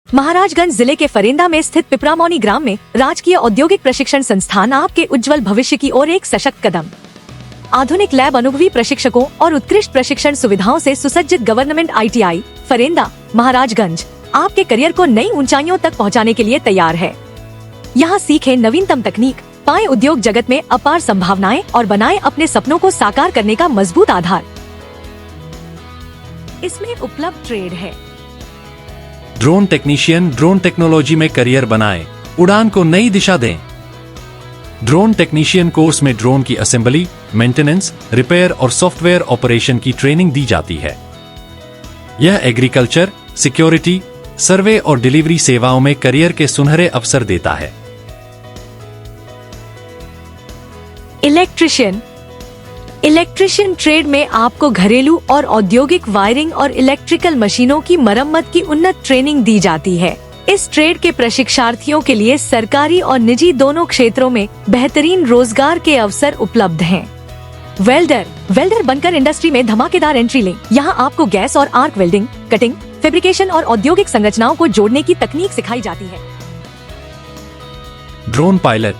महाराजगंज जिले के फरेंदा में स्थित पिपरामौनी ग्राम में राजकीय औद्योगिक प्रशिक्षण संस्थान आपके उज्जवल भविष्य की ओर एक सशक्त कदम। आधुनिक लैब, अनुभवी प्रशिक्षकों और उत्कृष्ट प्रशिक्षण सुविधाओं से सुसज्जित गवर्नमेंट ITI फरेंदा महाराजगंज आपके करियर को नई ऊंचाइयों तक पहुंचाने के लिए तैयार है। यहाँ सीखें नवीनतम तकनीक, पाएं उद्योग जगत में अपार संभावनाएं और बनाएं अपने सपनों को साकार करने का मजबूत आधार। इसमें उपलब्ध ट्रेड है ड्रोन टेक्नीशियन। ड्रोन टेक्नोलॉजी में करियर बनाएं, उड़ान को नई दिशा दें। ड्रोन टेक्नीशियन कोर्स में ड्रोन की असेंबली, मेंटेनेंस, रिपेयर और सॉफ्टवेयर ऑपरेशन की ट्रेनिंग दी जाती है। यह एग्रीकल्चर, सिक्योरिटी, सर्वे और डिलीवरी सेवाओं में करियर के सुनहरे अवसर देता है। इलेक्ट्रिशियन ट्रेड में आपको घरेलू और औद्योगिक वायरिंग और इलेक्ट्रिकल मशीनों की मरम्मत की उन्नत ट्रेनिंग दी जाती है। इस ट्रेड के प्रशिक्षार्थियों के लिए सरकारी और निजी दोनों क्षेत्रों में बेहतरीन रोजगार के अवसर उपलब्ध हैं। वेल्डर बनकर इंडस्ट्री में धमाकेदार एंट्री लें। यहाँ आपको गैस और आर्क वेल्डिंग, कटिंग, फैब्रिकेशन और औद्योगिक संरचनाओं को जोड़ने की तकनीक सिखाई जाती है। ड्रोन पायलट,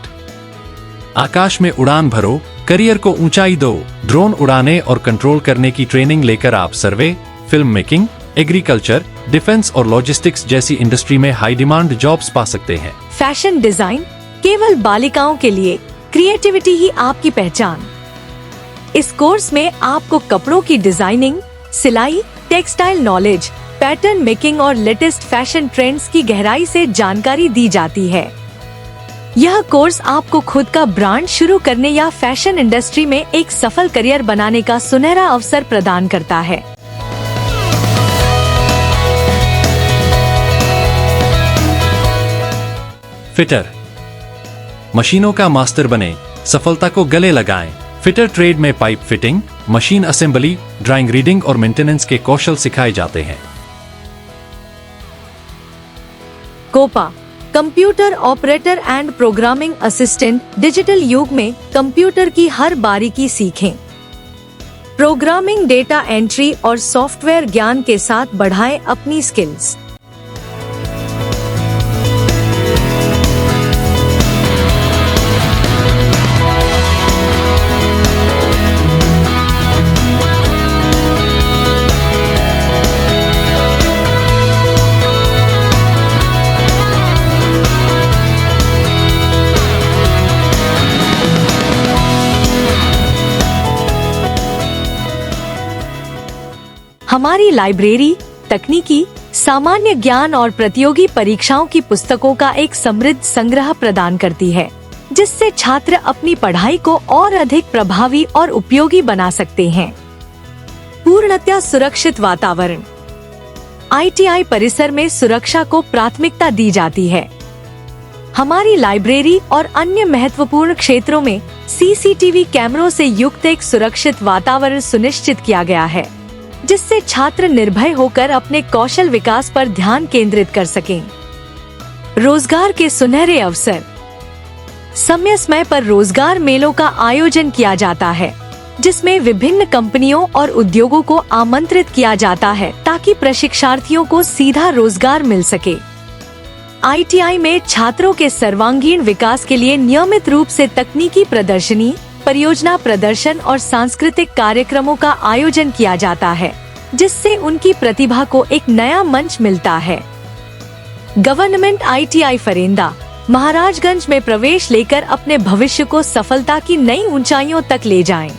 आकाश में उड़ान भरो, करियर को ऊंचाई दो। ड्रोन उड़ाने और कंट्रोल करने की ट्रेनिंग लेकर आप सर्वे, फिल्म मेकिंग, एग्रीकल्चर, डिफेंस और लॉजिस्टिक्स जैसी इंडस्ट्री में हाई डिमांड जॉब्स पा सकते हैं। फैशन डिजाइन केवल बालिकाओं के लिए, क्रिएटिविटी ही आपकी पहचान। इस कोर्स में आपको कपड़ों की डिजाइनिंग, सिलाई, टेक्सटाइल नॉलेज, पैटर्न मेकिंग और लेटेस्ट फैशन ट्रेंड्स की गहराई से जानकारी दी जाती है। यह कोर्स आपको खुद का ब्रांड शुरू करने या फैशन इंडस्ट्री में एक सफल करियर बनाने का सुनहरा अवसर प्रदान करता है। फिटर, मशीनों का मास्टर बने, सफलता को गले लगाएं। फिटर ट्रेड में pipe fitting, machine assembly, drawing, reading और मेंटेनेंस के कौशल सिखाए जाते हैं। COPA, computer operator and programming assistant. Digital युग में कंप्यूटर की हर बारीकी सीखें। प्रोग्रामिंग, डेटा एंट्री और सॉफ्टवेयर ज्ञान के साथ बढ़ाएं अपनी स्किल्स। हमारी लाइब्रेरी तकनीकी, सामान्य ज्ञान और प्रतियोगी परीक्षाओं की पुस्तकों का एक समृद्ध संग्रह प्रदान करती है, जिससे छात्र अपनी पढ़ाई को और अधिक प्रभावी और उपयोगी बना सकते हैं। पूर्णतया सुरक्षित वातावरण, ITI परिसर में सुरक्षा को प्राथमिकता दी जाती है। हमारी लाइब्रेरी और अन्य महत्वपूर्ण क्षेत्रों में CCTV कैमरों से युक्त एक सुरक्षित वातावरण सुनिश्चित किया गया है, जिससे छात्र निर्भय होकर अपने कौशल विकास पर ध्यान केंद्रित कर सकें। रोजगार के सुनहरे अवसर, समय समय पर रोजगार मेलों का आयोजन किया जाता है, जिसमें विभिन्न कंपनियों और उद्योगों को आमंत्रित किया जाता है ताकि प्रशिक्षार्थियों को सीधा रोजगार मिल सके। ITI में छात्रों के सर्वांगीण विकास के लिए नियमित रूप से तकनीकी प्रदर्शनी, परियोजना प्रदर्शन और सांस्कृतिक कार्यक्रमों का आयोजन किया जाता है, जिससे उनकी प्रतिभा को एक नया मंच मिलता है। गवर्नमेंट ITI फरेंदा महाराजगंज में प्रवेश लेकर अपने भविष्य को सफलता की नई ऊंचाइयों तक ले जाएं।